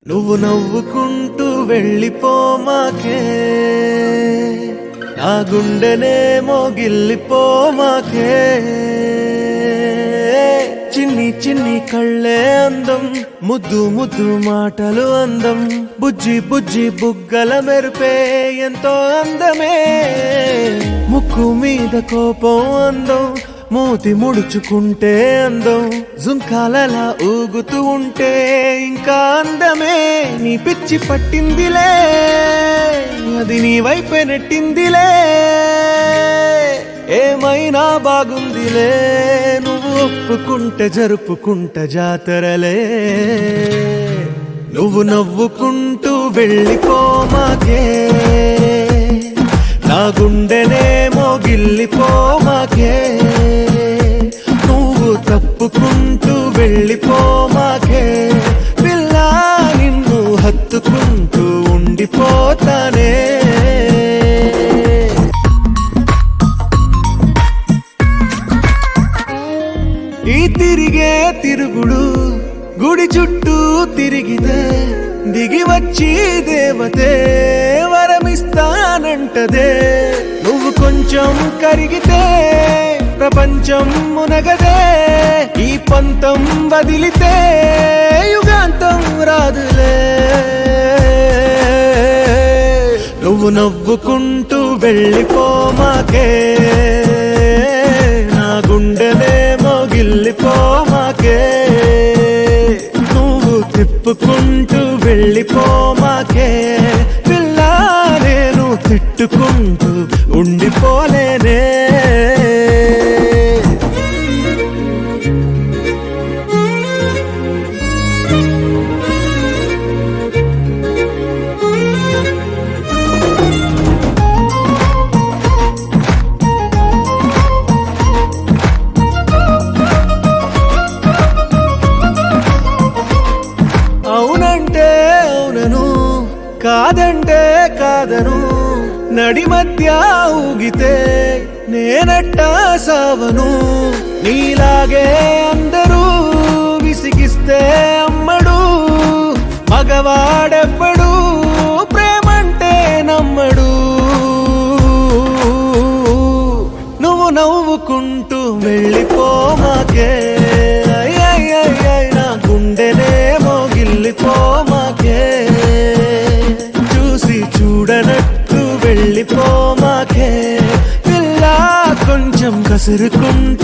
నువ్వు నవ్వుకుంటూ వెళ్ళిపోమాకే, నా గుండెనేమో గిల్లిపోమాకే. చిన్ని చిన్ని కళ్ళే అందం, ముద్దు ముద్దు మాటలు అందం, బుజ్జి బుజ్జి బుగ్గల మెరుపే ఎంతో అందమే. ముక్కు మీద కోపం అందం, మూతి ముడుచుకుంటే అందం, జుంకాలలా ఊగుతూ ఉంటే ఇంకా అందమే. నీ పిచ్చి పట్టిందిలే, అది నీ వైపే నెట్టిందిలే. ఏమైనా బాగుందిలే, నువ్వు ఒప్పుకుంటే జరుపుకుంటా జాతరలే. నువ్వు నవ్వుకుంటూ వెళ్ళిపోమాకే, నా గుండెనేమో గిల్లిపోమాకే. నువ్వు తప్పుకుంటూ వెళ్ళిపోమాకే, పిల్ల నిన్ను హత్తుకుంటూ ఉండిపోతానే. ఈ తిరిగే తిరుగుడు గుడి చుట్టూ తిరిగితే, దిగి వచ్చి దేవతే వరమిస్తానంటదే. నువ్వు కొంచెం కరిగితే ప్రపంచం మునగదే. ఈ పంతం వదిలితే యుగాంతం రాదులే. నువ్వు నవ్వుకుంటూ వెళ్ళిపోమాకే, నా గుండెనేమో గిల్లిపోమాకే. నువ్వు తిప్పుకుంటూ వెళ్ళిపోమాకే, పిల్ల నేను తిట్టుకుంటూ ఉండిపోలేనే. అవునంటే అవునను, కాదంటే కాదను, నడి మధ్య ఊగితే నేనట్టా సావను. నీలాగే అందరూ విసిగిస్తే అమ్మడు, మగవాడెవ్వడు ప్రేమంటే నమ్మడు. నువ్వు నవ్వుకుంటూ వెళ్ళిపోమాకే, నా గుండెనేమో గిల్లిపోమాకే. చూసి చూడనట్టు వెళ్ళిపోమాకే, పిల్ల కొంచెం కసురుకుంటూ